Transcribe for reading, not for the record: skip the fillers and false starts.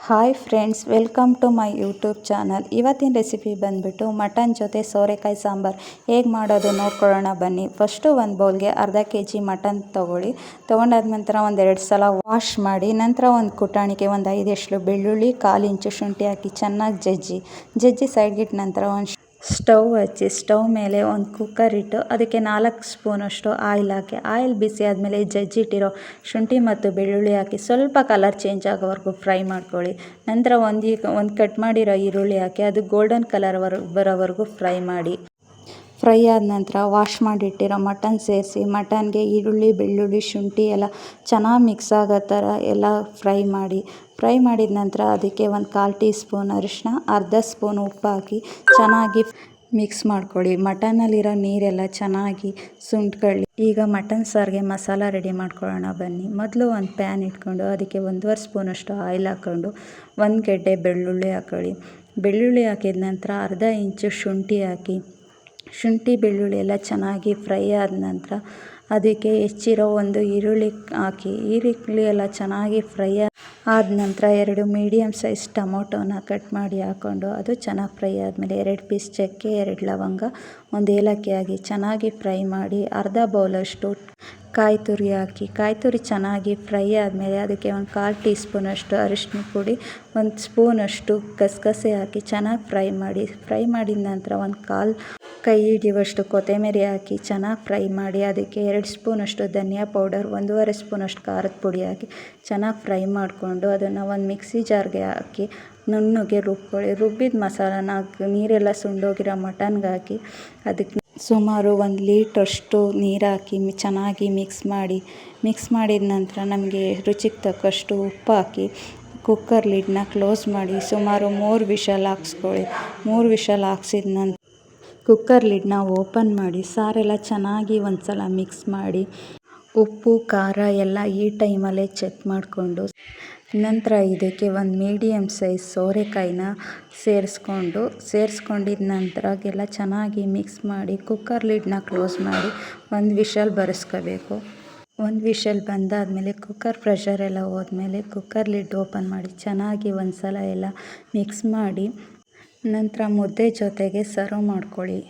Hi friends, welcome to my YouTube channel. ಇವತ್ತಿನ recipe ಬಂದುಬಿಟ್ಟು mutton ಜೊತೆ ಸೋರೆಕಾಯಿ ಸಾಂಬಾರು ಹೇಗೆ ಮಾಡೋದು ನೋಡ್ಕೊಳ್ಳೋಣ ಬನ್ನಿ. ಫಸ್ಟು ಒಂದು ಬೌಲ್ಗೆ ಅರ್ಧ kg ಮಟನ್ ತೊಗೊಂಡಾದ ನಂತರ ಒಂದು 2 ಸಲ ವಾಶ್ ಮಾಡಿ, ನಂತರ ಒಂದು ಕುಟಾಣಿಗೆ ಒಂದು 5 ಎಸಳು ಬೆಳ್ಳುಳ್ಳಿ, 1/4 ಇಂಚು ಶುಂಠಿ ಹಾಕಿ ಚೆನ್ನಾಗಿ ಜಜ್ಜಿ ಸೈಡ್ಗಿಟ್ಟು ನಂತರ ಒಂದು ಸ್ಟವ್ ಹಚ್ಚಿ ಸ್ಟವ್ ಮೇಲೆ ಒಂದು ಕುಕ್ಕರ್ ಇಟ್ಟು ಅದಕ್ಕೆ 4 ಸ್ಪೂನಷ್ಟು ಆಯಿಲ್ ಹಾಕಿ, ಆಯಿಲ್ ಬಿಸಿ ಆದಮೇಲೆ ಜಜ್ಜಿಟ್ಟಿರೋ ಶುಂಠಿ ಮತ್ತು ಬೆಳ್ಳುಳ್ಳಿ ಹಾಕಿ ಸ್ವಲ್ಪ ಕಲರ್ ಚೇಂಜ್ ಆಗೋವರೆಗೂ ಫ್ರೈ ಮಾಡ್ಕೊಳ್ಳಿ. ನಂತರ ಒಂದು ಕಟ್ ಮಾಡಿರೋ ಈರುಳ್ಳಿ ಹಾಕಿ ಅದು ಗೋಲ್ಡನ್ ಕಲರ್ ಬರೋವರೆಗೂ ಫ್ರೈ ಮಾಡಿ. ಫ್ರೈ ಆದ ನಂತರ ವಾಶ್ ಮಾಡಿಟ್ಟಿರೋ ಮಟನ್ ಸೇರಿಸಿ ಮಟನ್ಗೆ ಈರುಳ್ಳಿ, ಬೆಳ್ಳುಳ್ಳಿ, ಶುಂಠಿ ಎಲ್ಲ ಚೆನ್ನಾಗಿ ಮಿಕ್ಸ್ ಆಗೋ ಥರ ಎಲ್ಲ ಫ್ರೈ ಮಾಡಿದ ನಂತರ ಅದಕ್ಕೆ ಒಂದು 1/4 ಟೀ ಸ್ಪೂನ್ ಅರಿಶಿನ, ಅರ್ಧ ಸ್ಪೂನ್ ಉಪ್ಪು ಹಾಕಿ ಚೆನ್ನಾಗಿ ಮಿಕ್ಸ್ ಮಾಡ್ಕೊಳ್ಳಿ. ಮಟನ್ನಲ್ಲಿರೋ ನೀರೆಲ್ಲ ಚೆನ್ನಾಗಿ ಸುಂಡ್ಕೊಳ್ಳಿ. ಈಗ ಮಟನ್ ಸಾರಿಗೆ ಮಸಾಲ ರೆಡಿ ಮಾಡ್ಕೊಳ್ಳೋಣ ಬನ್ನಿ. ಮೊದಲು ಒಂದು ಪ್ಯಾನ್ ಇಟ್ಕೊಂಡು ಅದಕ್ಕೆ 1.5 ಸ್ಪೂನಷ್ಟು ಆಯಿಲ್ ಹಾಕ್ಕೊಂಡು 1 ಗೆಡ್ಡೆ ಬೆಳ್ಳುಳ್ಳಿ ಹಾಕ್ಕೊಳ್ಳಿ. ಬೆಳ್ಳುಳ್ಳಿ ಹಾಕಿದ ನಂತರ ಅರ್ಧ ಇಂಚು ಶುಂಠಿ ಹಾಕಿ, ಶುಂಠಿ ಬೆಳ್ಳುಳ್ಳಿ ಎಲ್ಲ ಚೆನ್ನಾಗಿ ಫ್ರೈ ಆದ ನಂತರ ಅದಕ್ಕೆ ಹೆಚ್ಚಿರೋ ಒಂದು ಈರುಳ್ಳಿ ಹಾಕಿ, ಈರುಳ್ಳಿ ಎಲ್ಲ ಚೆನ್ನಾಗಿ ಫ್ರೈ ಆದ ನಂತರ 2 ಮೀಡಿಯಮ್ ಸೈಜ್ ಟೊಮೊಟೊನ ಕಟ್ ಮಾಡಿ ಹಾಕ್ಕೊಂಡು ಅದು ಚೆನ್ನಾಗಿ ಫ್ರೈ ಆದಮೇಲೆ 2 ಪೀಸ್ ಚಕ್ಕೆ, 2 ಲವಂಗ, 1 ಏಲಕ್ಕಿ ಹಾಕಿ ಚೆನ್ನಾಗಿ ಫ್ರೈ ಮಾಡಿ, ಅರ್ಧ ಬೌಲಷ್ಟು ಕಾಯಿ ತುರಿ ಹಾಕಿ, ಕಾಯಿ ತುರಿ ಚೆನ್ನಾಗಿ ಫ್ರೈ ಆದಮೇಲೆ ಅದಕ್ಕೆ ಒಂದು 1/4 ಟೀ ಸ್ಪೂನಷ್ಟು ಅರಿಶಿನ ಪುಡಿ, 1 ಸ್ಪೂನಷ್ಟು ಗಸಗಸೆ ಹಾಕಿ ಚೆನ್ನಾಗಿ ಫ್ರೈ ಮಾಡಿದ ನಂತರ ಒಂದು 1/4 ಕೈ ಹಿಡಿಯುವಷ್ಟು ಕೊತ್ತಂಬರಿ ಹಾಕಿ ಚೆನ್ನಾಗಿ ಫ್ರೈ ಮಾಡಿ, ಅದಕ್ಕೆ 2 ಸ್ಪೂನಷ್ಟು ಧನಿಯಾ ಪೌಡರ್, 1.5 ಸ್ಪೂನಷ್ಟು ಖಾರದ ಪುಡಿ ಹಾಕಿ ಚೆನ್ನಾಗಿ ಫ್ರೈ ಮಾಡಿಕೊಂಡು ಅದನ್ನು ಒಂದು ಮಿಕ್ಸಿ ಜಾರ್ಗೆ ಹಾಕಿ ನುಣ್ಣಗೆ ರುಬ್ಕೊಳ್ಳಿ. ರುಬ್ಬಿದ ಮಸಾಲಾನ ನೀರೆಲ್ಲ ಸುಂಡೋಗಿರೋ ಮಟನ್ಗೆ ಹಾಕಿ ಅದಕ್ಕೆ ಸುಮಾರು 1 ಲೀಟ್ರಷ್ಟು ನೀರು ಹಾಕಿ ಚೆನ್ನಾಗಿ ಮಿಕ್ಸ್ ಮಾಡಿದ ನಂತರ ನಮಗೆ ರುಚಿಗೆ ತಕ್ಕಷ್ಟು ಉಪ್ಪು ಹಾಕಿ ಕುಕ್ಕರ್ ಲಿಡ್ನ ಕ್ಲೋಸ್ ಮಾಡಿ ಸುಮಾರು 3 ವಿಷಲ್ ಹಾಕ್ಸ್ಕೊಳ್ಳಿ. 3 ವಿಷಲ್ ಹಾಕ್ಸಿದ ನಂತರ ಕುಕ್ಕರ್ ಲಿಡ್ನ ಓಪನ್ ಮಾಡಿ ಸಾರೆಲ್ಲ ಚೆನ್ನಾಗಿ ಒಂದು ಸಲ ಮಿಕ್ಸ್ ಮಾಡಿ ಉಪ್ಪು ಖಾರ ಎಲ್ಲ ಈ ಟೈಮಲ್ಲೇ ಚೆಕ್ ಮಾಡಿಕೊಂಡು ನಂತರ ಇದಕ್ಕೆ ಒಂದು ಮೀಡಿಯಮ್ ಸೈಜ್ ಸೋರೆಕಾಯಿನ ಸೇರಿಸ್ಕೊಂಡಿದ್ದ ನಂತರ ಎಲ್ಲ ಚೆನ್ನಾಗಿ ಮಿಕ್ಸ್ ಮಾಡಿ ಕುಕ್ಕರ್ ಲಿಡ್ನ ಕ್ಲೋಸ್ ಮಾಡಿ 1 ವಿಷಲ್ ಬರೆಸ್ಕೋಬೇಕು. 1 ವಿಷಲ್ ಬಂದಾದಮೇಲೆ ಕುಕ್ಕರ್ ಪ್ರೆಷರ್ ಎಲ್ಲ ಹೋದ್ಮೇಲೆ ಕುಕ್ಕರ್ ಲಿಡ್ ಓಪನ್ ಮಾಡಿ ಚೆನ್ನಾಗಿ ಒಂದು ಸಲ ಎಲ್ಲ ಮಿಕ್ಸ್ ಮಾಡಿ ನಂತರ ಮುದ್ದೆ ಜೊತೆಗೆ ಸರ್ವ್ ಮಾಡ್ಕೊಳ್ಳಿ.